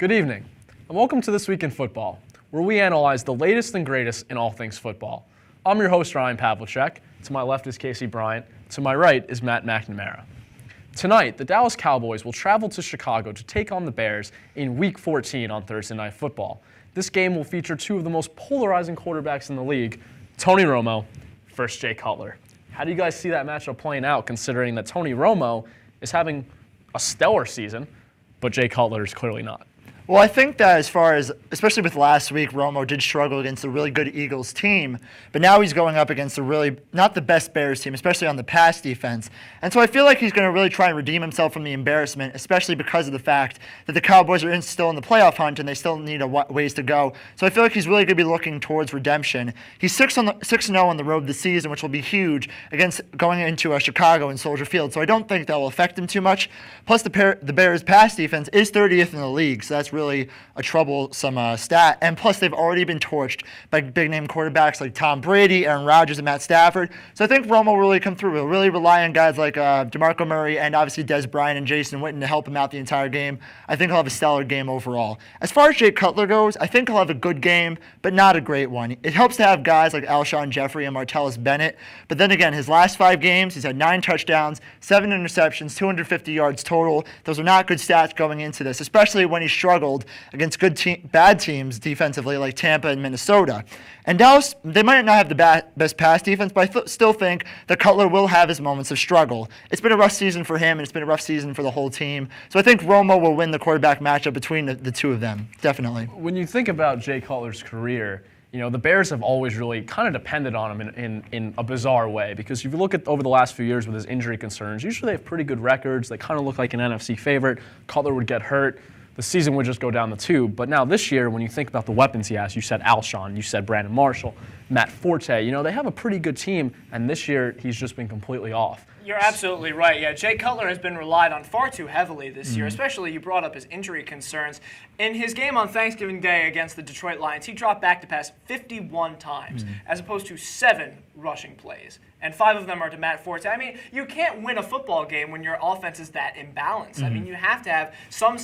Good evening, and welcome to This Week in Football, where we analyze the latest and greatest in all things football. I'm your host, Ryan Pavlicek. To my left is Casey Bryant. To my right is Matt McNamara. Tonight, the Dallas Cowboys will travel to Chicago to take on the Bears in Week 14 on Thursday Night Football. This game will feature two of the most polarizing quarterbacks in the league, Tony Romo versus Jay Cutler. How do you guys see that matchup playing out, considering that Tony Romo is having a stellar season, but Jay Cutler is clearly not? Well, I think that as far as, especially with last week, Romo did struggle against a really good Eagles team, but now he's going up against a really, not the best Bears team, especially on the pass defense. And so I feel like he's going to really try and redeem himself from the embarrassment, especially because of the fact that the Cowboys are still in the playoff hunt and they still need a ways to go. So I feel like he's really going to be looking towards redemption. He's 6-0 on the road this season, which will be huge against going into Chicago and Soldier Field. So I don't think that will affect him too much. Plus, the Bears' pass defense is 30th in the league, so that's really a troublesome stat. And plus, they've already been torched by big-name quarterbacks like Tom Brady, Aaron Rodgers, and Matt Stafford. So I think Romo will really come through. He'll really rely on guys like DeMarco Murray and obviously Des Bryant and Jason Witten to help him out the entire game. I think he'll have a stellar game overall. As far as Jay Cutler goes, I think he'll have a good game, but not a great one. It helps to have guys like Alshon Jeffrey and Martellus Bennett. But then again, his last 5 games, he's had 9 touchdowns, 7 interceptions, 250 yards total. Those are not good stats going into this, especially when he struggled against bad teams defensively like Tampa and Minnesota. And Dallas, they might not have the best pass defense, but I still think that Cutler will have his moments of struggle. It's been a rough season for him, and it's been a rough season for the whole team. So I think Romo will win the quarterback matchup between the two of them, definitely. When you think about Jay Cutler's career, the Bears have always really kind of depended on him in a bizarre way, because if you look at over the last few years with his injury concerns, usually they have pretty good records. They kind of look like an NFC favorite. Cutler would get hurt. The season would just go down the tube. But now this year, when you think about the weapons he has, you said Alshon, you said Brandon Marshall, Matt Forte, they have a pretty good team, and this year he's just been completely off. You're absolutely right. Yeah, Jay Cutler has been relied on far too heavily this year, especially you brought up his injury concerns. In his game on Thanksgiving Day against the Detroit Lions, he dropped back to pass 51 times, as opposed to 7 rushing plays. And 5 of them are to Matt Forte. I mean, you can't win a football game when your offense is that imbalanced. I mean, you have to have some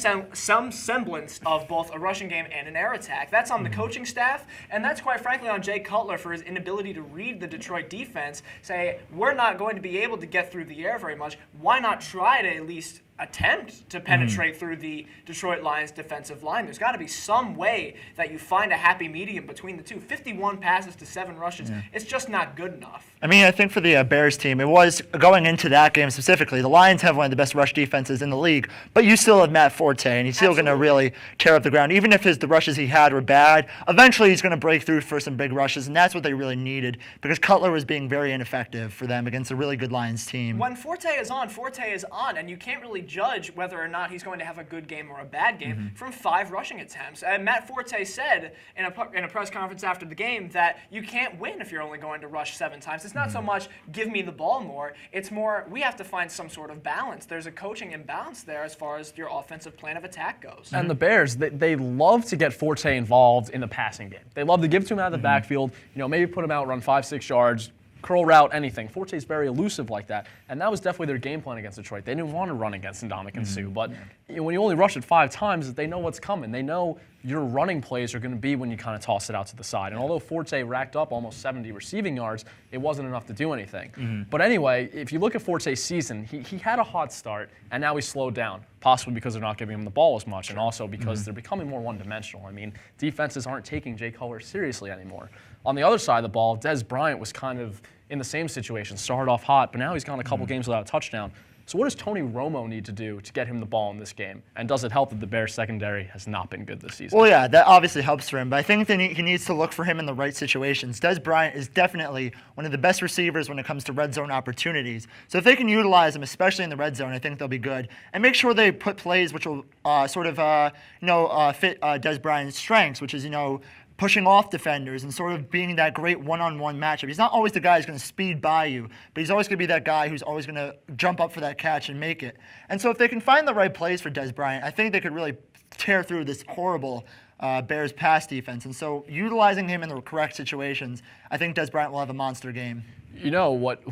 semblance of both a rushing game and an air attack. That's on the coaching staff, and that's quite frankly on Jay Cutler for his inability to read the Detroit defense, say, we're not going to be able to get through the air very much. Why not try to at least attempt to penetrate through the Detroit Lions defensive line? There's got to be some way that you find a happy medium between the two. 51 passes to 7 rushes, it's just not good enough. I mean, I think for the Bears team, it was going into that game specifically, the Lions have one of the best rush defenses in the league, but you still have Matt Forte, and he's still going to really tear up the ground. Even if the rushes he had were bad, eventually he's going to break through for some big rushes, and that's what they really needed, because Cutler was being very ineffective for them against a really good Lions team. When Forte is on, and you can't really judge whether or not he's going to have a good game or a bad game from 5 rushing attempts. And Matt Forte said in a press conference after the game that you can't win if you're only going to rush 7 times. It's not so much give me the ball more. It's more we have to find some sort of balance. There's a coaching imbalance there as far as your offensive plan of attack goes. And the Bears, they love to get Forte involved in the passing game. They love to give it to him out of the backfield, maybe put him out, run 5-6 yards, curl route, anything. Forte's very elusive like that, and that was definitely their game plan against Detroit. They didn't want to run against Ndamukong Suh, but when you only rush it 5 times, they know what's coming. They know your running plays are going to be when you kind of toss it out to the side. And although Forte racked up almost 70 receiving yards, it wasn't enough to do anything. But anyway, if you look at Forte's season, he had a hot start, and now he's slowed down, possibly because they're not giving him the ball as much, and also because they're becoming more one-dimensional. I mean, defenses aren't taking Jay Cutler seriously anymore. On the other side of the ball, Des Bryant was kind of in the same situation, started off hot, but now he's gone a couple games without a touchdown. So what does Tony Romo need to do to get him the ball in this game? And does it help that the Bears secondary has not been good this season? Well, yeah, that obviously helps for him, but I think that he needs to look for him in the right situations. Des Bryant is definitely one of the best receivers when it comes to red zone opportunities. So if they can utilize him, especially in the red zone, I think they'll be good. And make sure they put plays which will fit Des Bryant's strengths, which is, pushing off defenders and sort of being that great one-on-one matchup. He's not always the guy who's going to speed by you, but he's always going to be that guy who's always going to jump up for that catch and make it. And so if they can find the right plays for Des Bryant, I think they could really tear through this horrible Bears pass defense. And so utilizing him in the correct situations, I think Des Bryant will have a monster game. You know what,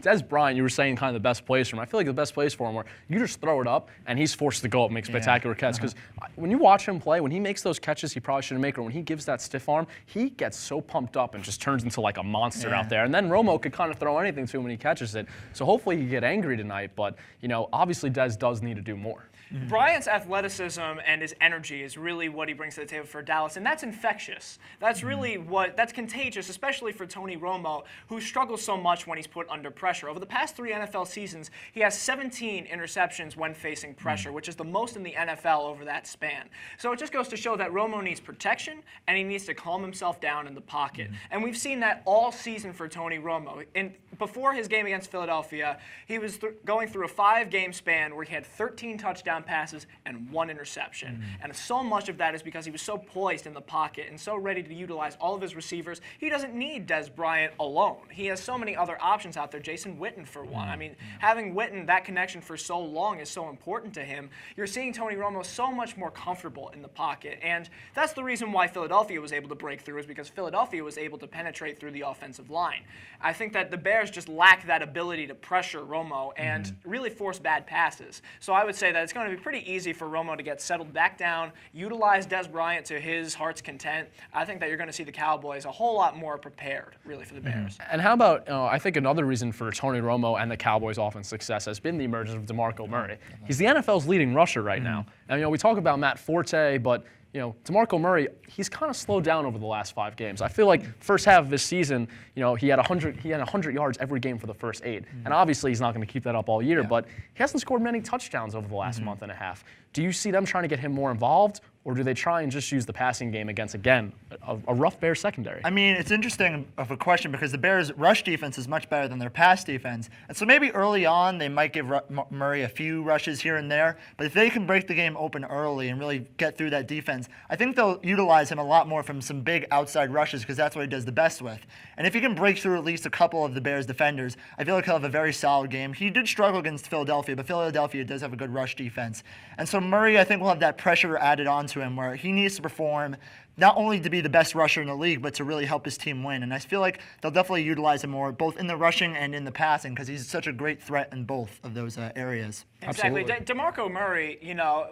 Des Bryant, you were saying kind of the best place for him. I feel like the best place for him where you just throw it up and he's forced to go up and make spectacular catches. Because when you watch him play, when he makes those catches he probably shouldn't make, or when he gives that stiff arm, he gets so pumped up and just turns into like a monster out there. And then Romo could kind of throw anything to him when he catches it. So hopefully he get angry tonight. But, you know, obviously Des does need to do more. Bryant's athleticism and his energy is really what he brings to the table for Dallas, and that's infectious. That's really that's contagious, especially for Tony Romo, who struggles so much when he's put under pressure. Over the past 3 NFL seasons, he has 17 interceptions when facing pressure, which is the most in the NFL over that span. So it just goes to show that Romo needs protection, and he needs to calm himself down in the pocket. And we've seen that all season for Tony Romo. And before his game against Philadelphia, he was going through a 5-game span where he had 13 touchdown passes and 1 interception. And so much of that is because he was so poised in the pocket and so ready to utilize all of his receivers. He doesn't need Des Bryant alone. He has so many other options out there. Jason Witten, for one. I mean, having Witten, that connection for so long is so important to him. You're seeing Tony Romo so much more comfortable in the pocket. And that's the reason why Philadelphia was able to break through, is because Philadelphia was able to penetrate through the offensive line. I think that the Bears just lack that ability to pressure Romo and really force bad passes. So I would say that it's going to be pretty easy for Romo to get settled back down, utilize Des Bryant to his heart's content. I think that you're going to see the Cowboys a whole lot more prepared, really, for the Bears. And how about, I think another reason for Tony Romo and the Cowboys' offense success has been the emergence of DeMarco Murray. He's the NFL's leading rusher right now. And, you know, we talk about Matt Forte, but, you know, DeMarco Murray, he's kind of slowed down over the last 5 games. I feel like first half of this season, you know, he had 100 yards every game for the first 8. And obviously he's not going to keep that up all year, but he hasn't scored many touchdowns over the last month and a half. Do you see them trying to get him more involved, or do they try and just use the passing game against, again, a rough Bears secondary? I mean, it's interesting of a question because the Bears' rush defense is much better than their pass defense. And so maybe early on they might give Murray a few rushes here and there. But if they can break the game open early and really get through that defense, I think they'll utilize him a lot more from some big outside rushes because that's what he does the best with. And if he can break through at least a couple of the Bears' defenders, I feel like he'll have a very solid game. He did struggle against Philadelphia, but Philadelphia does have a good rush defense. And so Murray, I think, will have that pressure added onto him where he needs to perform not only to be the best rusher in the league, but to really help his team win. And I feel like they'll definitely utilize him more, both in the rushing and in the passing, because he's such a great threat in both of those areas. Exactly. DeMarco Murray, you know,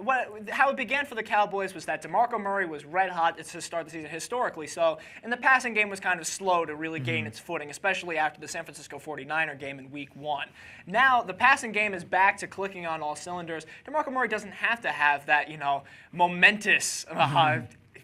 how it began for the Cowboys was that DeMarco Murray was red hot to start the season historically. So, and the passing game was kind of slow to really gain its footing, especially after the San Francisco 49er game in Week 1. Now, the passing game is back to clicking on all cylinders. DeMarco Murray doesn't have to have that, you know, momentous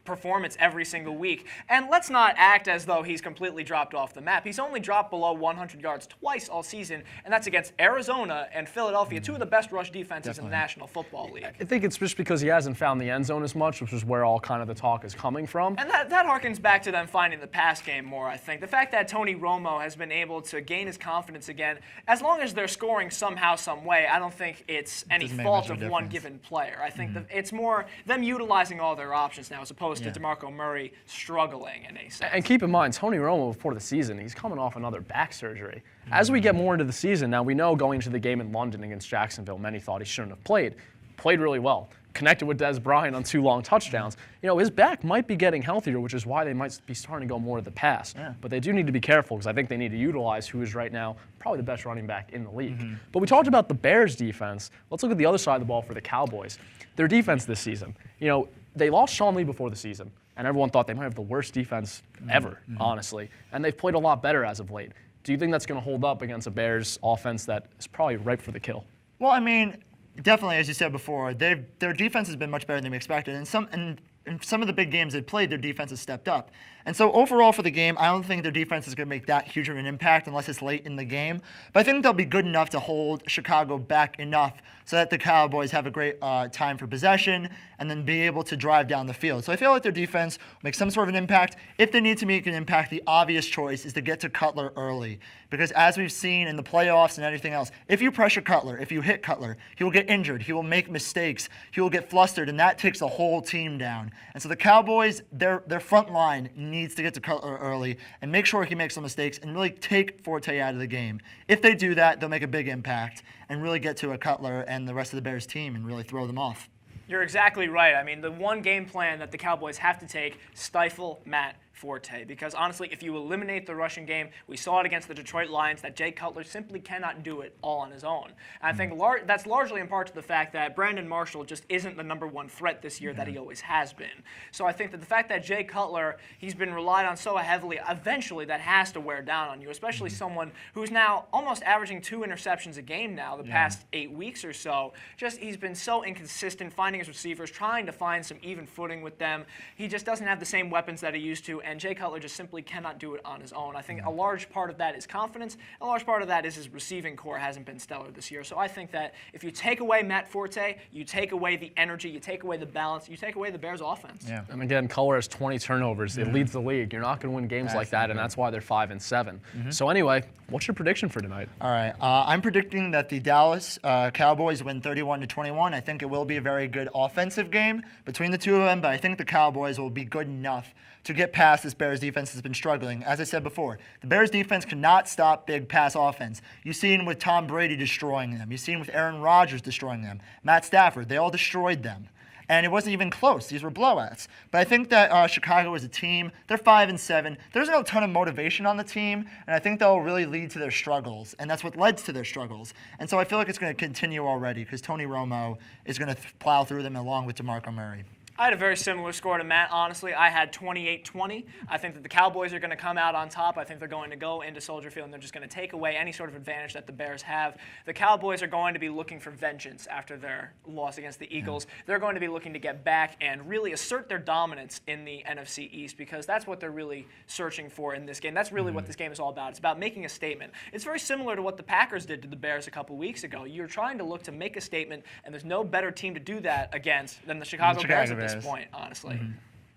performance every single week. And let's not act as though he's completely dropped off the map. He's only dropped below 100 yards twice all season, and that's against Arizona and Philadelphia, 2 of the best rush defenses in the National Football League. I think it's just because he hasn't found the end zone as much, which is where all kind of the talk is coming from. And that harkens back to them finding the pass game more, I think. The fact that Tony Romo has been able to gain his confidence again, as long as they're scoring somehow, some way, I don't think it's any fault of one given player. I think that it's more them utilizing all their options now as opposed to DeMarco Murray struggling in a sense. And keep in mind, Tony Romo, before the season, he's coming off another back surgery. As we get more into the season, now we know going into the game in London against Jacksonville, many thought he shouldn't have played. Played really well. Connected with Des Bryant on 2 long touchdowns. You know, his back might be getting healthier, which is why they might be starting to go more to the pass. But they do need to be careful because I think they need to utilize who is right now probably the best running back in the league. But we talked about the Bears' defense. Let's look at the other side of the ball for the Cowboys. Their defense this season. You know, they lost Sean Lee before the season, and everyone thought they might have the worst defense ever, honestly. And they've played a lot better as of late. Do you think that's going to hold up against a Bears offense that is probably ripe for the kill? Well, I mean, definitely, as you said before, their defense has been much better than we expected. And in some of the big games they've played, their defense has stepped up. And so overall for the game, I don't think their defense is going to make that huge of an impact unless it's late in the game. But I think they'll be good enough to hold Chicago back enough so that the Cowboys have a great time for possession and then be able to drive down the field. So I feel like their defense will make some sort of an impact. If they need to make an impact, the obvious choice is to get to Cutler early. Because as we've seen in the playoffs and everything else, if you pressure Cutler, if you hit Cutler, he will get injured, he will make mistakes, he will get flustered, and that takes the whole team down. And so the Cowboys, their front line needs to get to Cutler early and make sure he makes some mistakes and really take Forte out of the game. If they do that, they'll make a big impact and really get to a Cutler and the rest of the Bears team and really throw them off. You're exactly right. I mean, the one game plan that the Cowboys have to take, stifle Matt forte. Because honestly, if you eliminate the rushing game, we saw it against the Detroit Lions that Jay Cutler simply cannot do it all on his own. And I think that's largely in part to the fact that Brandon Marshall just isn't the #1 threat this year that he always has been. So I think that the fact that Jay Cutler, he's been relied on so heavily, eventually that has to wear down on you, especially someone who's now almost averaging 2 interceptions a game now the past 8 weeks or so. Just he's been so inconsistent finding his receivers, trying to find some even footing with them. He just doesn't have the same weapons that he used to, and Jay Cutler just simply cannot do it on his own. I think a large part of that is confidence. A large part of that is his receiving core hasn't been stellar this year. So I think that if you take away Matt Forte, you take away the energy, you take away the balance, you take away the Bears' offense. Yeah. And again, Cutler has 20 turnovers. It leads the league. You're not going to win games like that, and that's why they're 5-7. So anyway, what's your prediction for tonight? All right. I'm predicting that the Dallas Cowboys win 31-21. I think it will be a very good offensive game between the two of them, but I think the Cowboys will be good enough to get past this Bears defense that's been struggling. As I said before, the Bears defense cannot stop big pass offense. You've seen with Tom Brady destroying them. You've seen with Aaron Rodgers destroying them. Matt Stafford, they all destroyed them. And it wasn't even close. These were blowouts. But I think that Chicago as a team, they're 5-7. There's no ton of motivation on the team, and I think that'll really lead to their struggles. And that's what led to their struggles. And so I feel like it's going to continue already because Tony Romo is going to plow through them along with DeMarco Murray. I had a very similar score to Matt, honestly. I had 28-20. I think that the Cowboys are going to come out on top. I think they're going to go into Soldier Field and they're just going to take away any sort of advantage that the Bears have. The Cowboys are going to be looking for vengeance after their loss against the Eagles. They're going to be looking to get back and really assert their dominance in the NFC East because that's what they're really searching for in this game. That's really what this game is all about. It's about making a statement. It's very similar to what the Packers did to the Bears a couple weeks ago. You're trying to look to make a statement, and there's no better team to do that against than the Chicago Bears at this point, honestly.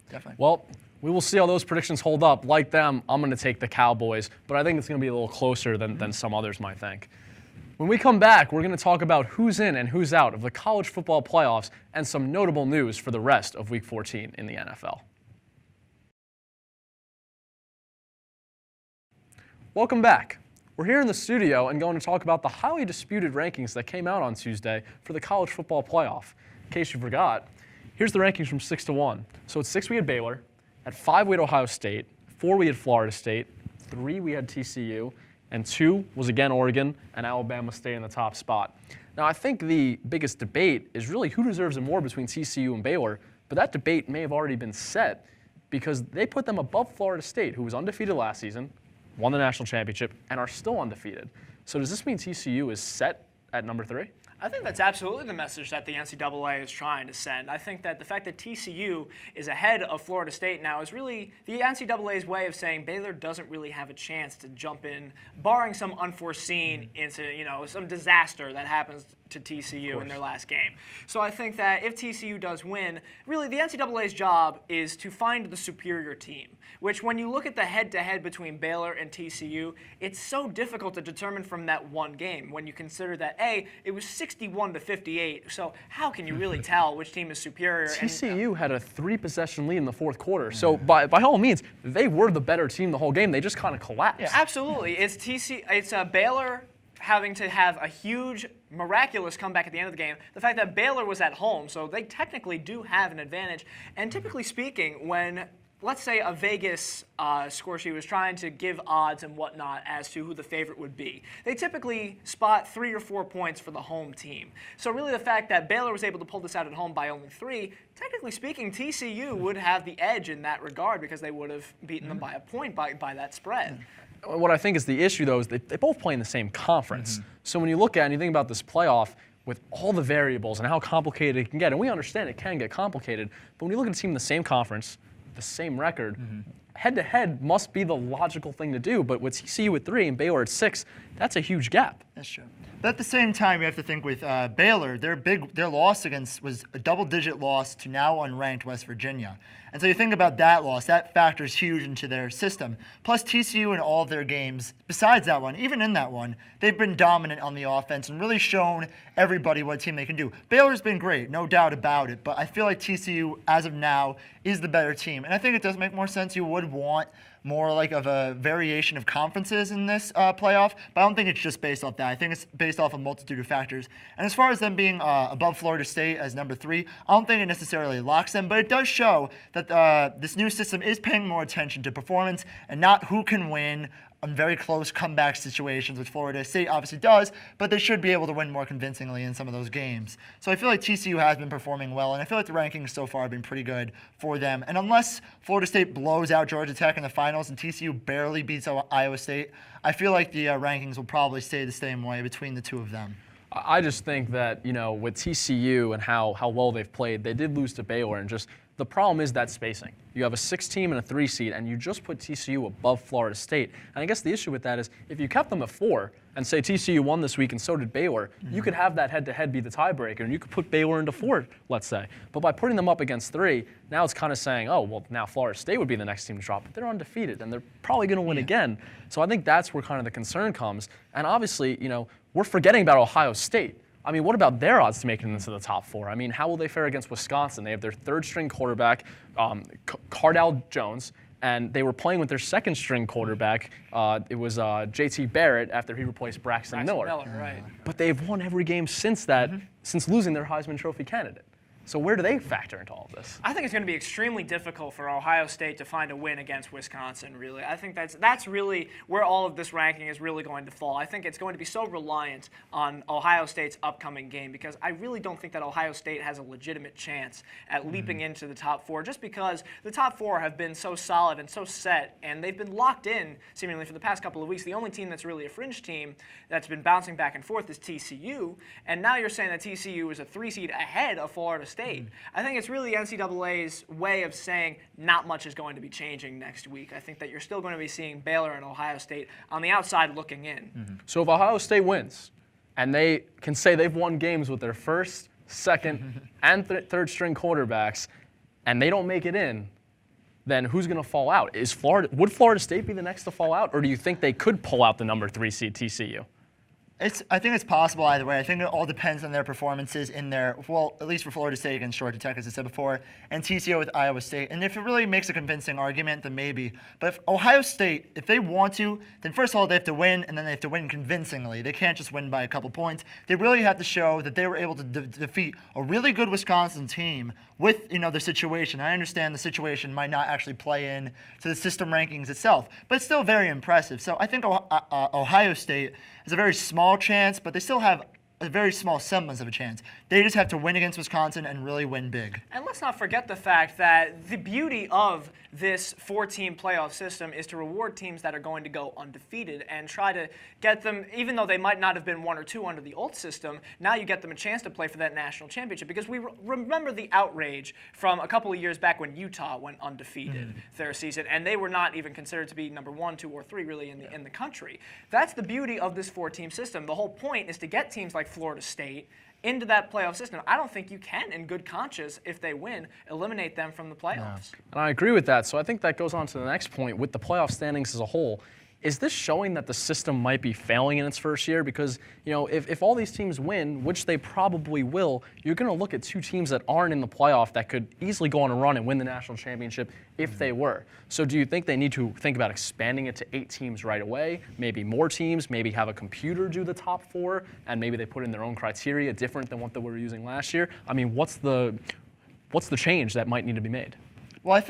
Definitely. Well, we will see how those predictions hold up. Like them, I'm going to take the Cowboys, but I think it's going to be a little closer than some others might think. When we come back, we're going to talk about who's in and who's out of the college football playoffs and some notable news for the rest of Week 14 in the NFL. Welcome back. We're here in the studio and going to talk about the highly disputed rankings that came out on Tuesday for the college football playoff. In case you forgot, here's the rankings from 6 to 1. So at 6 we had Baylor, at 5 we had Ohio State, 4 we had Florida State, 3 we had TCU, and 2 was again Oregon, and Alabama stayed in the top spot. Now I think the biggest debate is really who deserves it more between TCU and Baylor, but that debate may have already been set because they put them above Florida State, who was undefeated last season, won the national championship, and are still undefeated. So does this mean TCU is set at number 3? I think that's absolutely the message that the NCAA is trying to send. I think that the fact that TCU is ahead of Florida State now is really the NCAA's way of saying Baylor doesn't really have a chance to jump in, barring some unforeseen incident, some disaster that happens to TCU in their last game. So I think that if TCU does win, really the NCAA's job is to find the superior team, which when you look at the head-to-head between Baylor and TCU, it's so difficult to determine from that one game when you consider that, A, it was 61-58, so how can you really tell which team is superior? TCU had a 3-possession lead in the fourth quarter, so by all means, they were the better team the whole game. They just kind of collapsed. Yeah, absolutely. It's Baylor having to have a huge, miraculous comeback at the end of the game. The fact that Baylor was at home, so they technically do have an advantage. And typically speaking, when, let's say, a Vegas score sheet was trying to give odds and whatnot as to who the favorite would be, they typically spot 3 or 4 points for the home team. So really the fact that Baylor was able to pull this out at home by only 3, technically speaking, TCU would have the edge in that regard because they would have beaten them by a point by that spread. What I think is the issue, though, is they both play in the same conference. So when you look at and you think about this playoff with all the variables and how complicated it can get, and we understand it can get complicated, but when you look at a team in the same conference, the same record, head-to-head must be the logical thing to do. But with TCU at 3 and Baylor at 6, that's a huge gap. That's true. But at the same time, you have to think with Baylor, their loss was a double-digit loss to now unranked West Virginia. And so you think about that loss, that factors huge into their system. Plus TCU in all of their games, besides that one, even in that one, they've been dominant on the offense and really shown everybody what team they can do. Baylor's been great, no doubt about it, but I feel like TCU, as of now, is the better team. And I think it does make more sense. You would want more like of a variation of conferences in this playoff, but I don't think it's just based off that. I think it's based off a multitude of factors. And as far as them being above Florida State as number 3, I don't think it necessarily locks them, but it does show that this new system is paying more attention to performance and not who can win on very close comeback situations, which Florida State obviously does, but they should be able to win more convincingly in some of those games. So I feel like TCU has been performing well, and I feel like the rankings so far have been pretty good for them. And unless Florida State blows out Georgia Tech in the finals and TCU barely beats Iowa State, I feel like the rankings will probably stay the same way between the two of them. I just think that, with TCU and how well they've played, they did lose to Baylor, and just the problem is that spacing. You have a 6-team and a 3-seed, and you just put TCU above Florida State. And I guess the issue with that is if you kept them at 4 and say TCU won this week and so did Baylor, you could have that head-to-head be the tiebreaker, and you could put Baylor into 4, let's say. But by putting them up against 3, now it's kind of saying, oh, well, now Florida State would be the next team to drop, but they're undefeated, and they're probably going to win again. So I think that's where kind of the concern comes. And obviously, we're forgetting about Ohio State. I mean, what about their odds to make it into the top 4? I mean, how will they fare against Wisconsin? They have their 3rd-string quarterback, Cardale Jones, and they were playing with their 2nd-string quarterback. It was J.T. Barrett after he replaced Braxton Miller. Right. But they've won every game since that, since losing their Heisman Trophy candidate. So where do they factor into all of this? I think it's going to be extremely difficult for Ohio State to find a win against Wisconsin, really. I think that's really where all of this ranking is really going to fall. I think it's going to be so reliant on Ohio State's upcoming game because I really don't think that Ohio State has a legitimate chance at leaping into the top 4 just because the top 4 have been so solid and so set, and they've been locked in seemingly for the past couple of weeks. The only team that's really a fringe team that's been bouncing back and forth is TCU, and now you're saying that TCU is a 3-seed ahead of Florida State. I think it's really NCAA's way of saying not much is going to be changing next week. I think that you're still going to be seeing Baylor and Ohio State on the outside looking in. So if Ohio State wins, and they can say they've won games with their 1st, 2nd, and 3rd-string quarterbacks, and they don't make it in, then who's going to fall out? Would Florida State be the next to fall out, or do you think they could pull out the number 3 seed TCU? I think it's possible either way. I think it all depends on their performances in their, well, at least for Florida State against Georgia Tech, as I said before, and TCU with Iowa State. And if it really makes a convincing argument, then maybe. But if Ohio State, if they want to, then first of all, they have to win, and then they have to win convincingly. They can't just win by a couple points. They really have to show that they were able to defeat a really good Wisconsin team with, the situation. I understand the situation might not actually play in to the system rankings itself, but it's still very impressive. So I think Ohio State is a very small chance, but they still have a very small semblance of a chance. They just have to win against Wisconsin and really win big. And let's not forget the fact that the beauty of this 4-team playoff system is to reward teams that are going to go undefeated and try to get them, even though they might not have been 1 or 2 under the old system, now you get them a chance to play for that national championship. Because we remember the outrage from a couple of years back when Utah went undefeated their season, and they were not even considered to be number 1, 2, or 3 really in the country. That's the beauty of this 4-team system. The whole point is to get teams like Florida State into that playoff system. I don't think you can, in good conscience, if they win, eliminate them from the playoffs. And I agree with that. So I think that goes on to the next point with the playoff standings as a whole. Is this showing that the system might be failing in its first year? Because, if all these teams win, which they probably will, you're going to look at 2 teams that aren't in the playoff that could easily go on a run and win the national championship if they were. So do you think they need to think about expanding it to 8 teams right away, maybe more teams, maybe have a computer do the top 4, and maybe they put in their own criteria different than what they were using last year? I mean, what's the change that might need to be made? Well, I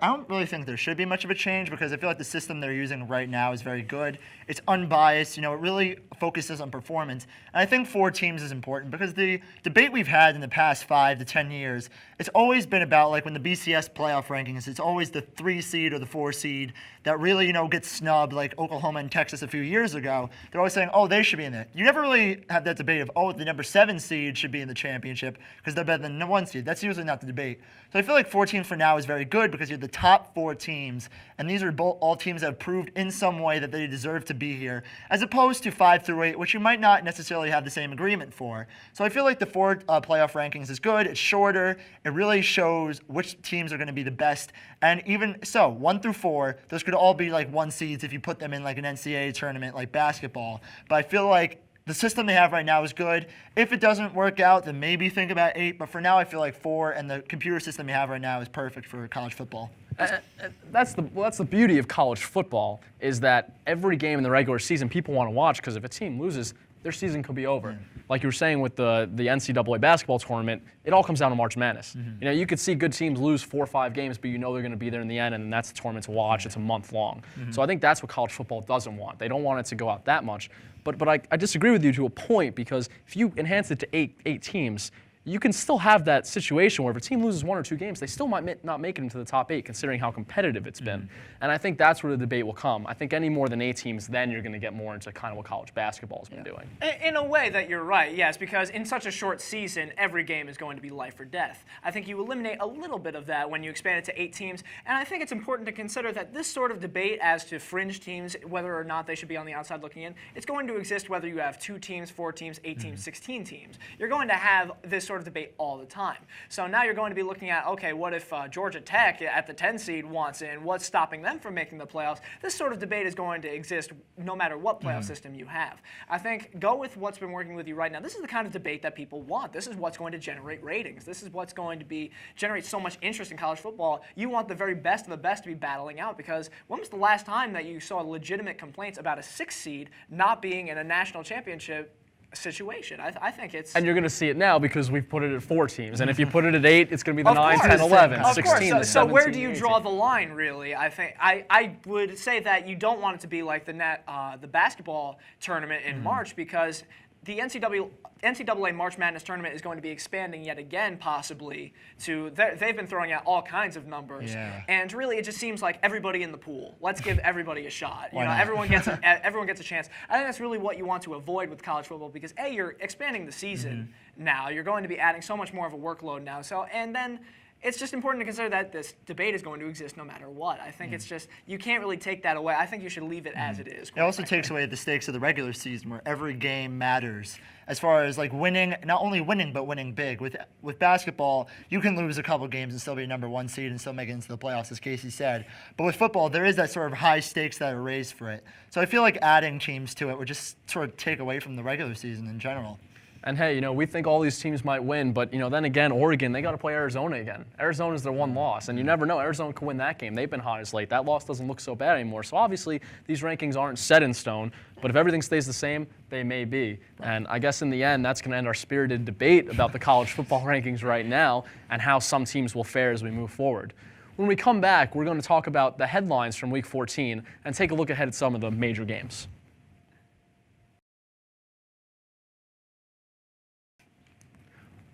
don't really think there should be much of a change because I feel like the system they're using right now is very good. It's unbiased, it really focuses on performance. And I think 4 teams is important because the debate we've had in the past 5 to 10 years, it's always been about, like, when the BCS playoff rankings, it's always the 3 seed or the 4 seed that really, gets snubbed, like Oklahoma and Texas a few years ago. They're always saying, oh, they should be in it. You never really have that debate of, oh, the number 7 seed should be in the championship because they're better than the 1 seed. That's usually not the debate. So I feel like 4 teams for now is very good because you're the top 4 teams, and these are all teams that have proved in some way that they deserve to be here, as opposed to 5 through 8, which you might not necessarily have the same agreement for. So I feel like the 4 playoff rankings is good. It's shorter. It really shows which teams are going to be the best. And even so, 1 through 4, those could all be like 1 seeds if you put them in like an NCAA tournament like basketball. But I feel like the system they have right now is good. If it doesn't work out, then maybe think about 8. But for now, I feel like 4 and the computer system you have right now is perfect for college football. That's the beauty of college football is that every game in the regular season people want to watch because if a team loses, their season could be over. Like you were saying with the NCAA basketball tournament, it all comes down to March Madness. You know, you could see good teams lose 4 or 5 games, but you know they're going to be there in the end, and that's the tournament to watch. It's a month long. So I think that's what college football doesn't want. They don't want it to go out that much. But I disagree with you to a point because if you enhance it to eight teams, you can still have that situation where if a team loses 1 or 2 games, they still might not make it into the top 8, considering how competitive it's been. And I think that's where the debate will come. I think any more than 8 teams, then you're going to get more into kind of what college basketball has been doing. In a way that you're right, yes, because in such a short season, every game is going to be life or death. I think you eliminate a little bit of that when you expand it to 8 teams, and I think it's important to consider that this sort of debate as to fringe teams, whether or not they should be on the outside looking in, it's going to exist whether you have 2 teams, 4 teams, 8 teams, 16 teams. You're going to have this sort of debate all the time. So now you're going to be looking at, okay, what if Georgia Tech at the 10 seed wants in? What's stopping them from making the playoffs? This sort of debate is going to exist no matter what playoff system you have. I think go with what's been working with you right now. This is the kind of debate that people want. This is what's going to generate ratings. This is what's going to generate so much interest in college football. You want the very best of the best to be battling out because when was the last time that you saw legitimate complaints about a 6 seed not being in a national championship situation? I think it's... And you're going to see it now because we've put it at 4 teams. And if you put it at 8, it's going to be the Of 9, course. 10, 11, Of 16, course. the 17, So where do you 18. draw the line, really? I think I would say that you don't want it to be like the basketball tournament in March because the NCAA March Madness tournament is going to be expanding yet again, possibly, to they've been throwing out all kinds of numbers. And really, it just seems like everybody in the pool. Let's give everybody a shot. You know, everyone gets a chance. I think that's really what you want to avoid with college football because A, you're expanding the season now. You're going to be adding so much more of a workload now. So, and then it's just important to consider that this debate is going to exist no matter what. I think it's just, you can't really take that away. I think you should leave it as it is. It also takes away the stakes of the regular season where every game matters as far as like winning, not only winning, but winning big. With basketball, you can lose a couple games and still be number 1 seed and still make it into the playoffs, as Casey said. But with football, there is that sort of high stakes that are raised for it. So I feel like adding teams to it would just sort of take away from the regular season in general. And hey, you know, we think all these teams might win, but you know, then again, Oregon, they got to play Arizona again. Arizona's their 1 loss, and you never know. Arizona could win that game. They've been hot as late. That loss doesn't look so bad anymore. So obviously, these rankings aren't set in stone, but if everything stays the same, they may be. And I guess in the end, that's going to end our spirited debate about the college football rankings right now and how some teams will fare as we move forward. When we come back, we're going to talk about the headlines from Week 14 and take a look ahead at some of the major games.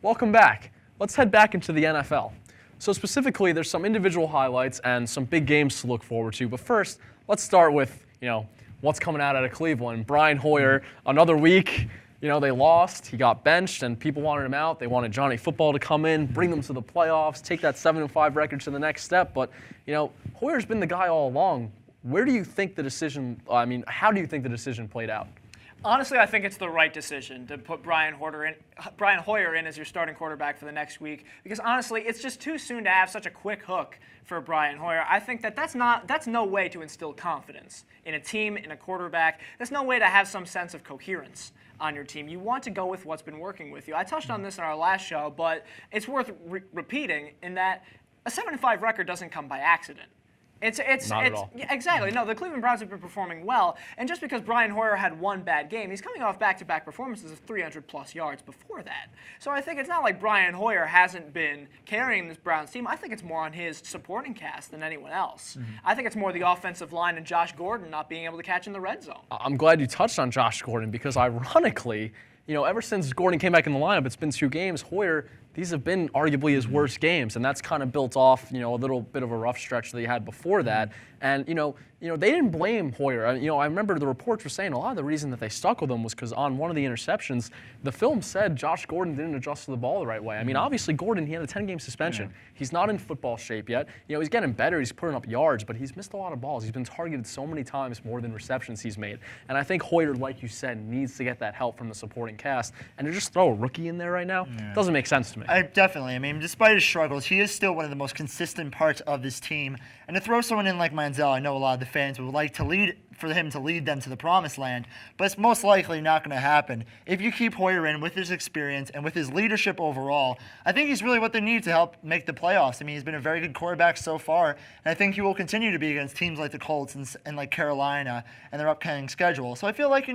Welcome back. Let's head back into the NFL. So specifically, there's some individual highlights and some big games to look forward to. But first, let's start with, you know, what's coming out of Cleveland. Brian Hoyer, another week, you know, they lost. He got benched, and people wanted him out. They wanted Johnny Football to come in, bring them to the playoffs, take that 7-5 record to the next step. But, you know, Hoyer's been the guy all along. Where do you think the decision, how do you think the decision played out? Honestly, I think it's the right decision to put Brian Hoyer in as your starting quarterback for the next week because honestly, it's just too soon to have such a quick hook for Brian Hoyer. I think that's no way to instill confidence in a team, in a quarterback. That's no way to have some sense of coherence on your team. You want to go with what's been working with you. I touched on this in our last show, but it's worth repeating in that a 7-5 record doesn't come by accident. Not at all. Yeah, exactly. No, the Cleveland Browns have been performing well, and just because Brian Hoyer had 1 bad game, he's coming off back-to-back performances of 300-plus yards before that. So I think it's not like Brian Hoyer hasn't been carrying this Browns team. I think it's more on his supporting cast than anyone else. I think it's more the offensive line and Josh Gordon not being able to catch in the red zone. I'm glad you touched on Josh Gordon because ironically, you know, ever since Gordon came back in the lineup, it's been 2 games. Hoyer, these have been arguably his worst games, and that's kind of built off, you know, a little bit of a rough stretch that he had before that. And, you know, they didn't blame Hoyer. I remember the reports were saying a lot of the reason that they stuck with him was because on one of the interceptions, the film said Josh Gordon didn't adjust to the ball the right way. I mean, obviously, Gordon, he had a 10-game suspension. He's not in football shape yet. You know, he's getting better. He's putting up yards, but he's missed a lot of balls. He's been targeted so many times more than receptions he's made. And I think Hoyer, like you said, needs to get that help from the supporting cast. And to just throw a rookie in there right now doesn't make sense to me. Definitely. I mean, despite his struggles, he is still one of the most consistent parts of this team. And to throw someone in like Manziel, I know a lot of the fans would like to for him to lead them to the promised land, but it's most likely not going to happen. If you keep Hoyer in with his experience and with his leadership overall, I think he's really what they need to help make the playoffs. I mean, he's been a very good quarterback so far, and I think he will continue to be against teams like the Colts and like Carolina and their upcoming schedule. So I feel like,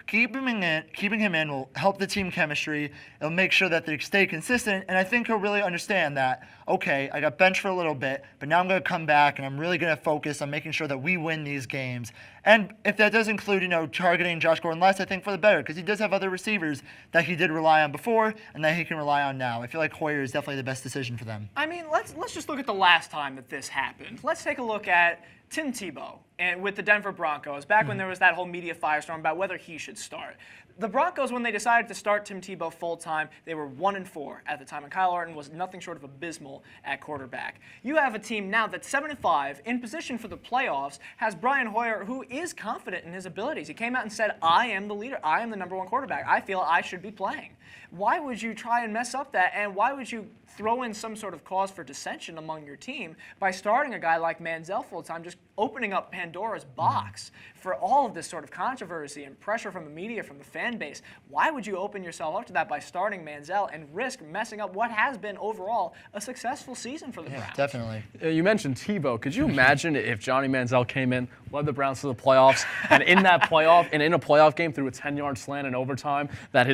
keeping him in will help the team chemistry. It'll make sure that they stay consistent, and I think he'll really understand that, okay, I got benched for a little bit, but now I'm going to come back and I'm really going to focus on making sure that we win these games. And if that does include, targeting Josh Gordon less, I think for the better, because he does have other receivers that he did rely on before and that he can rely on now. I feel like Hoyer is definitely the best decision for them. I mean, let's just look at the last time that this happened. Let's take a look at Tim Tebow and with the Denver Broncos, back when there was that whole media firestorm about whether he should start. The Broncos, when they decided to start Tim Tebow full-time, they were 1-4 at the time, and Kyle Orton was nothing short of abysmal at quarterback. You have a team now that's 7-5, in position for the playoffs, has Brian Hoyer, who is confident in his abilities. He came out and said, I am the leader. I am the number one quarterback. I feel I should be playing. Why would you try and mess up that, and why would you throw in some sort of cause for dissension among your team by starting a guy like Manziel full-time, just opening up Pandora's box for all of this sort of controversy and pressure from the media, from the fan base? Why would you open yourself up to that by starting Manziel and risk messing up what has been overall a successful season for the Browns? Definitely. You mentioned Tebow. Could you imagine if Johnny Manziel came in, led the Browns to the playoffs, and in that playoff, and in a playoff game threw a 10-yard slant in overtime, that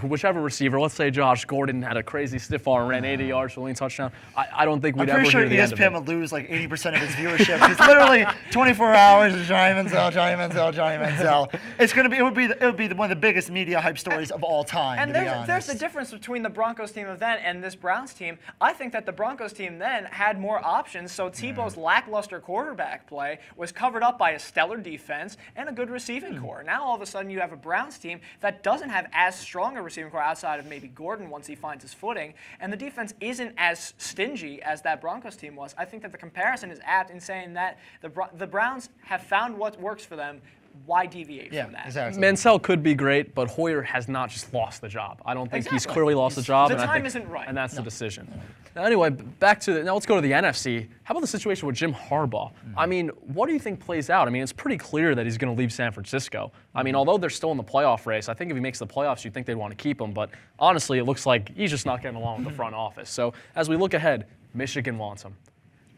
whichever receiver, let's say Josh Gordon, had a crazy stiff arm, ran 80 yards for a lean touchdown? I don't think we'd ever hear the end of it. I'm pretty sure ESPN would lose like 80% of its viewership. It's literally 24 hours of Johnny Manziel, Johnny Manziel, Johnny Manziel. It would be one of the biggest media hype stories of all time. And there's the difference between the Broncos team of then and this Browns team. I think that the Broncos team then had more options, so Tebow's lackluster quarterback play was covered up by a stellar defense and a good receiving core. Now all of a sudden you have a Browns team that doesn't have as strong a receiving core outside of maybe Gordon once he finds his footing, and the defense isn't as stingy as that Broncos team was. I think that the comparison is apt in saying that the Browns have found what works for them. Why deviate from that? Exactly. Mansell could be great, but Hoyer has not just lost the job. I don't think he's clearly lost the job. The time isn't right. And that's the decision. Now, anyway, now let's go to the NFC. How about the situation with Jim Harbaugh? I mean, what do you think plays out? I mean, it's pretty clear that he's going to leave San Francisco. I mean, although they're still in the playoff race, I think if he makes the playoffs, you'd think they'd want to keep him. But honestly, it looks like he's just not getting along with the front office. So as we look ahead, Michigan wants him.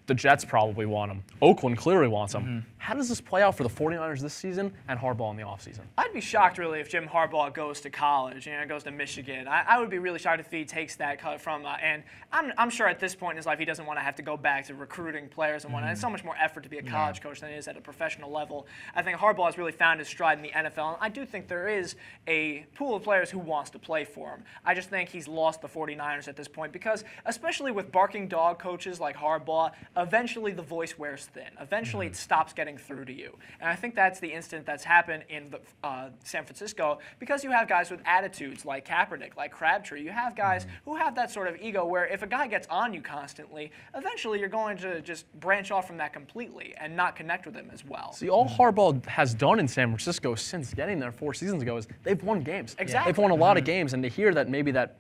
The Jets probably want him. Oakland clearly wants him. How does this play out for the 49ers this season and Harbaugh in the offseason? I'd be shocked, really, if Jim Harbaugh goes to college, goes to Michigan. I would be really shocked if he takes that cut from, and I'm sure at this point in his life he doesn't want to have to go back to recruiting players and whatnot. It's so much more effort to be a college coach than it is at a professional level. I think Harbaugh has really found his stride in the NFL, and I do think there is a pool of players who wants to play for him. I just think he's lost the 49ers at this point because, especially with barking dog coaches like Harbaugh, eventually the voice wears thin. Eventually it stops getting through to you. And I think that's the instant that's happened in San Francisco because you have guys with attitudes like Kaepernick, like Crabtree. You have guys who have that sort of ego where if a guy gets on you constantly, eventually you're going to just branch off from that completely and not connect with him as well. See, all Harbaugh has done in San Francisco since getting there 4 seasons ago is they've won games. Exactly. They've won a lot of games, and to hear that maybe that,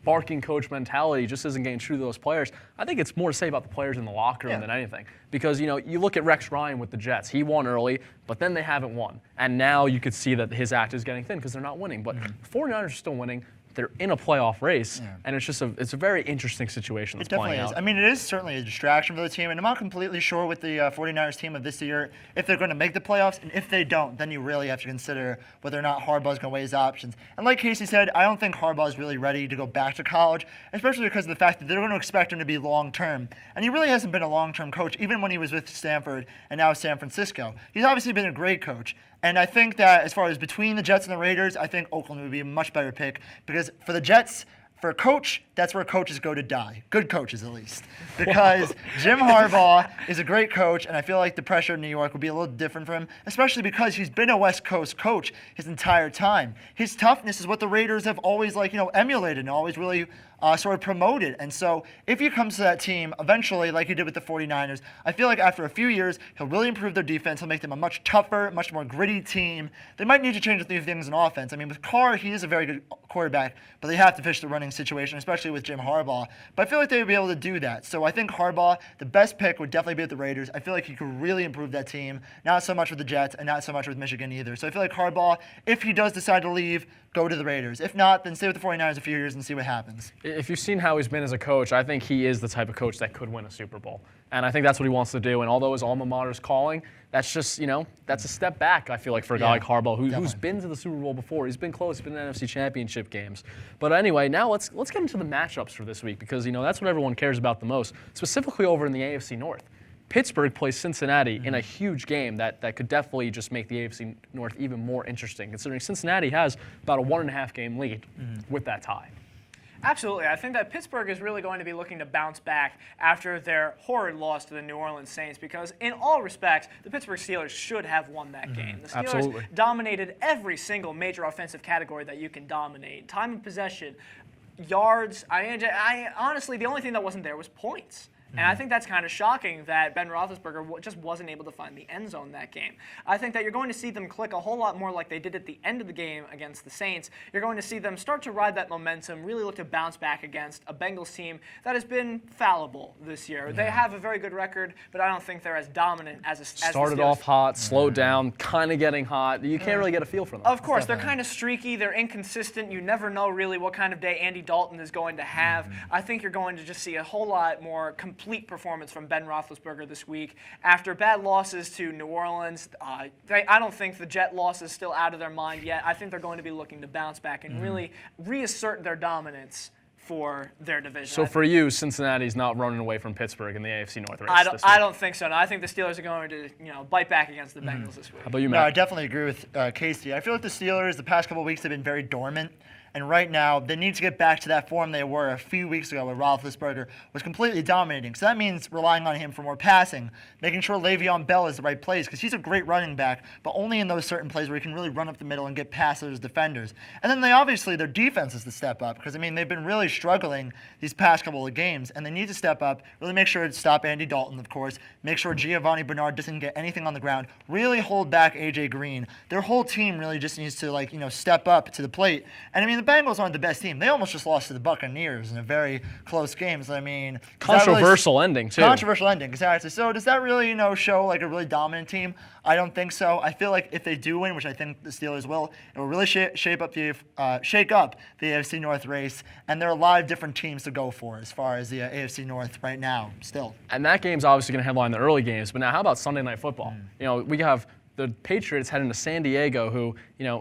barking coach mentality just isn't getting true to those players, I think it's more to say about the players in the locker room than anything. Because, you look at Rex Ryan with the Jets. He won early, but then they haven't won. And now you could see that his act is getting thin because they're not winning. But the 49ers are still winning. They're in a playoff race, and it's a very interesting situation that's playing out. It definitely is. I mean, it is certainly a distraction for the team, and I'm not completely sure with the 49ers team of this year if they're going to make the playoffs, and if they don't, then you really have to consider whether or not Harbaugh's going to weigh his options. And like Casey said, I don't think Harbaugh's really ready to go back to college, especially because of the fact that they're going to expect him to be long-term. And he really hasn't been a long-term coach, even when he was with Stanford and now San Francisco. He's obviously been a great coach. And I think that as far as between the Jets and the Raiders, I think Oakland would be a much better pick because for the Jets, for a coach, that's where coaches go to die. Good coaches, at least. Because Jim Harbaugh is a great coach, and I feel like the pressure in New York would be a little different for him, especially because he's been a West Coast coach his entire time. His toughness is what the Raiders have always, emulated and always really sort of promoted. And so if he comes to that team, eventually, like he did with the 49ers, I feel like after a few years, he'll really improve their defense. He'll make them a much tougher, much more gritty team. They might need to change a few things in offense. I mean, with Carr, he is a very good quarterback, but they have to fix the running situation, especially especially with Jim Harbaugh. But I feel like they would be able to do that. So I think Harbaugh, the best pick would definitely be at the Raiders. I feel like he could really improve that team, not so much with the Jets and not so much with Michigan either. So I feel like Harbaugh, if he does decide to leave, go to the Raiders. If not, then stay with the 49ers a few years and see what happens. If you've seen how he's been as a coach, I think he is the type of coach that could win a Super Bowl. And I think that's what he wants to do. And although his alma mater's calling, that's just, that's a step back, I feel like, for a guy like Harbaugh, who's been to the Super Bowl before. He's been close. He's been in NFC Championship games. But anyway, now let's get into the matchups for this week because, that's what everyone cares about the most, specifically over in the AFC North. Pittsburgh plays Cincinnati in a huge game that could definitely just make the AFC North even more interesting, considering Cincinnati has about a 1.5 game lead with that tie. Absolutely. I think that Pittsburgh is really going to be looking to bounce back after their horrid loss to the New Orleans Saints because, in all respects, the Pittsburgh Steelers should have won that game. The Steelers dominated every single major offensive category that you can dominate. Time of possession, yards. I honestly, the only thing that wasn't there was points. And I think that's kind of shocking that Ben Roethlisberger just wasn't able to find the end zone that game. I think that you're going to see them click a whole lot more like they did at the end of the game against the Saints. You're going to see them start to ride that momentum, really look to bounce back against a Bengals team that has been fallible this year. They have a very good record, but I don't think they're as dominant as the Steelers. Started off hot, slowed down, kind of getting hot. You can't really get a feel for them. Of course, they're kind of streaky. They're inconsistent. You never know really what kind of day Andy Dalton is going to have. I think you're going to just see a whole lot more complete performance from Ben Roethlisberger this week. After bad losses to New Orleans, I don't think the Jet loss is still out of their mind yet. I think they're going to be looking to bounce back and really reassert their dominance for their division. So for you, Cincinnati's not running away from Pittsburgh in the AFC North race this week? I don't think so. No, I think the Steelers are going to bite back against the Bengals this week. How about you, No, I Matt? definitely agree with Casey. I feel like the Steelers the past couple of weeks have been very dormant. And right now, they need to get back to that form they were a few weeks ago where Roethlisberger was completely dominating. So that means relying on him for more passing, making sure Le'Veon Bell is the right place because he's a great running back, but only in those certain plays where he can really run up the middle and get past those defenders. And then their defense is to step up because, they've been really struggling these past couple of games, and they need to step up, really make sure to stop Andy Dalton, of course, make sure Giovanni Bernard doesn't get anything on the ground, really hold back A.J. Green. Their whole team really just needs to, step up to the plate. And, the Bengals aren't the best team. They almost just lost to the Buccaneers in a very close game. So, controversial ending, too. Controversial ending, exactly. So does that really, show like a really dominant team? I don't think so. I feel like if they do win, which I think the Steelers will, it will really shake up the AFC North race. And there are a lot of different teams to go for as far as the AFC North right now, still. And that game's obviously going to headline the early games. But now, how about Sunday Night Football? We have the Patriots heading to San Diego, who,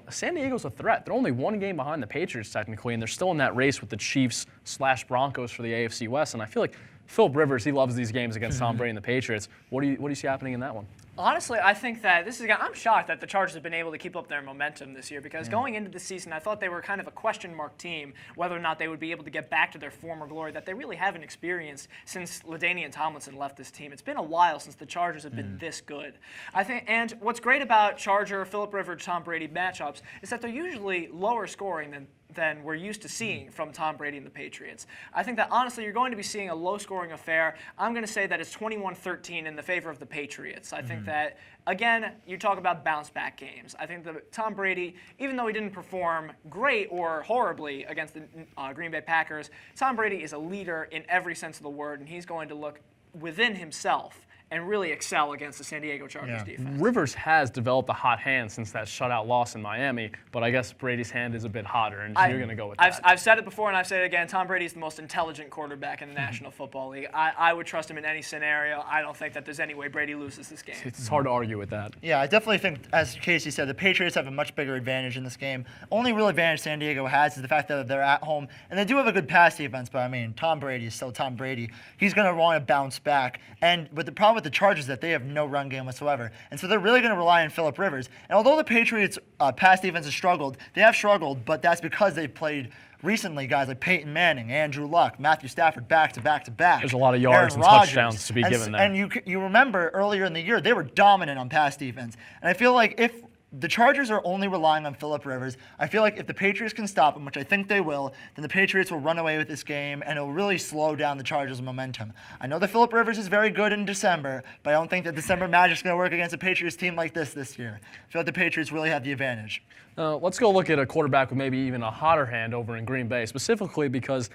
San Diego's a threat. They're only one game behind the Patriots, technically, and they're still in that race with the Chiefs/Broncos for the AFC West. And I feel like Philip Rivers, he loves these games against Tom Brady and the Patriots. What do you see happening in that one? Honestly, I think that I'm shocked that the Chargers have been able to keep up their momentum this year because going into the season, I thought they were kind of a question mark team, whether or not they would be able to get back to their former glory that they really haven't experienced since LaDainian Tomlinson left this team. It's been a while since the Chargers have been this good. I think, and what's great about Charger, Philip Rivers, Tom Brady matchups is that they're usually lower scoring than we're used to seeing from Tom Brady and the Patriots. I think that, honestly, you're going to be seeing a low-scoring affair. I'm going to say that it's 21-13 in the favor of the Patriots. I think that, again, you talk about bounce-back games. I think that Tom Brady, even though he didn't perform great or horribly against the Green Bay Packers, Tom Brady is a leader in every sense of the word, and he's going to look within himself and really excel against the San Diego Chargers defense. Rivers has developed a hot hand since that shutout loss in Miami, but I guess Brady's hand is a bit hotter, and you're going to go with that. I've said it before, and I've said it again. Tom Brady is the most intelligent quarterback in the National Football League. I would trust him in any scenario. I don't think that there's any way Brady loses this game. It's hard to argue with that. Yeah, I definitely think, as Casey said, the Patriots have a much bigger advantage in this game. Only real advantage San Diego has is the fact that they're at home, and they do have a good pass defense, but Tom Brady is still Tom Brady. He's going to want to bounce back. And with the problem with the Chargers is that they have no run game whatsoever. And so they're really going to rely on Philip Rivers. And although the Patriots' pass defense has struggled, they have struggled, but that's because they've played recently guys like Peyton Manning, Andrew Luck, Matthew Stafford back to back to back. There's a lot of yards Aaron and Rodgers. touchdowns to be given there. And you remember earlier in the year, they were dominant on pass defense. And I feel like if the Chargers are only relying on Philip Rivers, I feel like if the Patriots can stop him, which I think they will, then the Patriots will run away with this game, and it'll really slow down the Chargers' momentum. I know that Philip Rivers is very good in December, but I don't think that December Magic's going to work against a Patriots team like this year. I feel like the Patriots really have the advantage. Let's go look at a quarterback with maybe even a hotter hand over in Green Bay, specifically because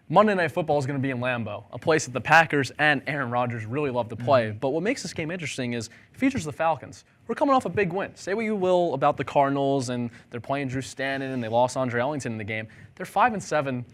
Monday Night Football is going to be in Lambeau, a place that the Packers and Aaron Rodgers really love to play. But what makes this game interesting is it features the Falcons. We're coming off a big win. Say what you will about the Cardinals, and they're playing Drew Stanton, and they lost Andre Ellington in the game. They're 5-7,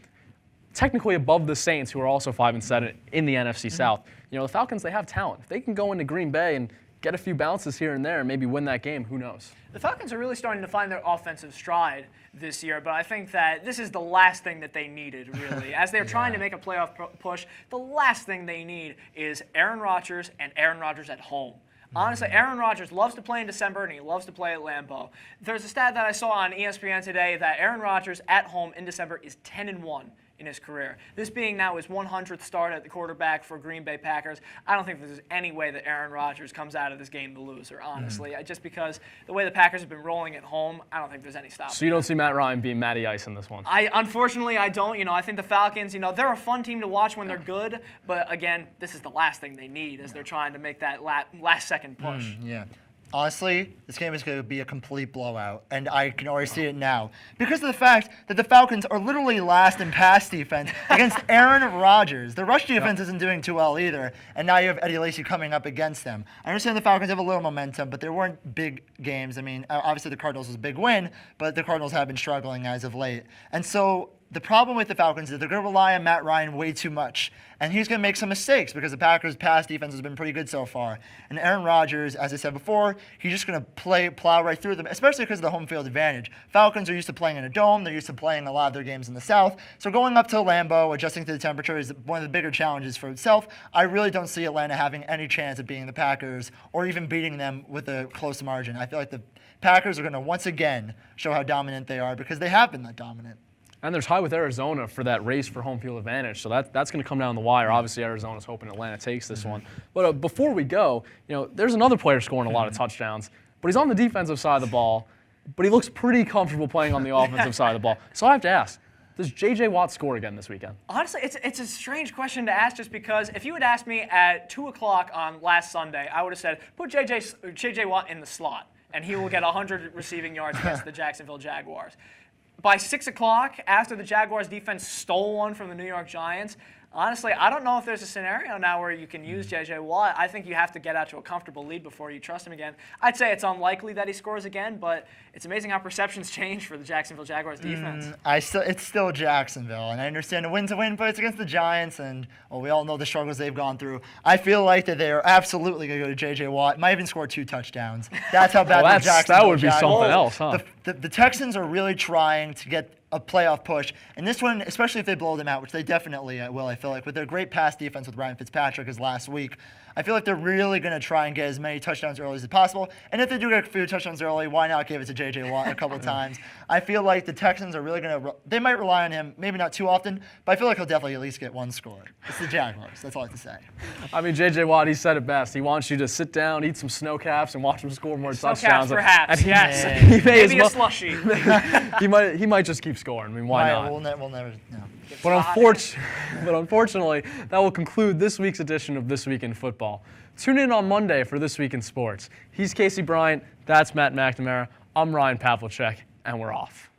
technically above the Saints, who are also 5-7 in the NFC South. You know, the Falcons, they have talent. If they can go into Green Bay and get a few bounces here and there and maybe win that game, who knows? The Falcons are really starting to find their offensive stride this year, but I think that this is the last thing that they needed, really. As they're trying to make a playoff push, the last thing they need is Aaron Rodgers and Aaron Rodgers at home. Honestly, Aaron Rodgers loves to play in December, and he loves to play at Lambeau. There's a stat that I saw on ESPN today that Aaron Rodgers at home in December is 10-1 in his career. This being now his 100th start at the quarterback for Green Bay Packers. I don't think there's any way that Aaron Rodgers comes out of this game the loser, honestly. Just because the way the Packers have been rolling at home, I don't think there's any stopping. So you don't see Matt Ryan being Matty Ice in this one? Unfortunately, I don't. You know, I think the Falcons, you know, they're a fun team to watch when they're good, but again, this is the last thing they need as they're trying to make that last-second push. Yeah. Honestly, this game is going to be a complete blowout, and I can already see it now. Because of the fact that the Falcons are literally last in pass defense against Aaron Rodgers. The rush defense isn't doing too well either, and now you have Eddie Lacy coming up against them. I understand the Falcons have a little momentum, but there weren't big games. I mean, obviously the Cardinals was a big win, but the Cardinals have been struggling as of late. And so the problem with the Falcons is they're going to rely on Matt Ryan way too much. And he's going to make some mistakes because the Packers' pass defense has been pretty good so far. And Aaron Rodgers, as I said before, he's just going to plow right through them, especially because of the home field advantage. Falcons are used to playing in a dome. They're used to playing a lot of their games in the South. So going up to Lambeau, adjusting to the temperature is one of the bigger challenges for itself. I really don't see Atlanta having any chance of beating the Packers or even beating them with a close margin. I feel like the Packers are going to once again show how dominant they are because they have been that dominant. And they're tied with Arizona for that race for home field advantage, so that's going to come down the wire. Obviously, Arizona's hoping Atlanta takes this one. But before we go, you know, there's another player scoring a lot of touchdowns, but he's on the defensive side of the ball, but he looks pretty comfortable playing on the offensive side of the ball. So I have to ask, does J.J. Watt score again this weekend? Honestly, it's a strange question to ask just because if you had asked me at 2 o'clock on last Sunday, I would have said, put J.J. Watt in the slot, and he will get 100 receiving yards against the Jacksonville Jaguars. By 6 o'clock, after the Jaguars defense stole one from the New York Giants, honestly, I don't know if there's a scenario now where you can use J.J. Watt. I think you have to get out to a comfortable lead before you trust him again. I'd say it's unlikely that he scores again, but it's amazing how perceptions change for the Jacksonville Jaguars defense. It's still Jacksonville, and I understand a win's a win, but it's against the Giants, and we all know the struggles they've gone through. I feel like that they are absolutely going to go to J.J. Watt. Might even score 2 touchdowns. That's how bad the Jacksonville that would be something else, huh? The Texans are really trying to get a playoff push. And this one, especially if they blow them out, which they definitely will, I feel like, with their great pass defense with Ryan Fitzpatrick as last week, I feel like they're really going to try and get as many touchdowns early as possible. And if they do get a few touchdowns early, why not give it to J.J. Watt a couple times? I feel like the Texans are really going to – they might rely on him, maybe not too often, but I feel like he'll definitely at least get one score. It's the Jaguars. That's all I have to say. I mean, J.J. Watt, he said it best. He wants you to sit down, eat some snow caps, and watch him score more touchdowns. Perhaps, yes. Maybe a slushie. he might just keep scoring. I mean, why not? We'll never know. But unfortunately, that will conclude this week's edition of This Week in Football. Tune in on Monday for This Week in Sports. He's Casey Bryant. That's Matt McNamara. I'm Ryan Pavlicek, and we're off.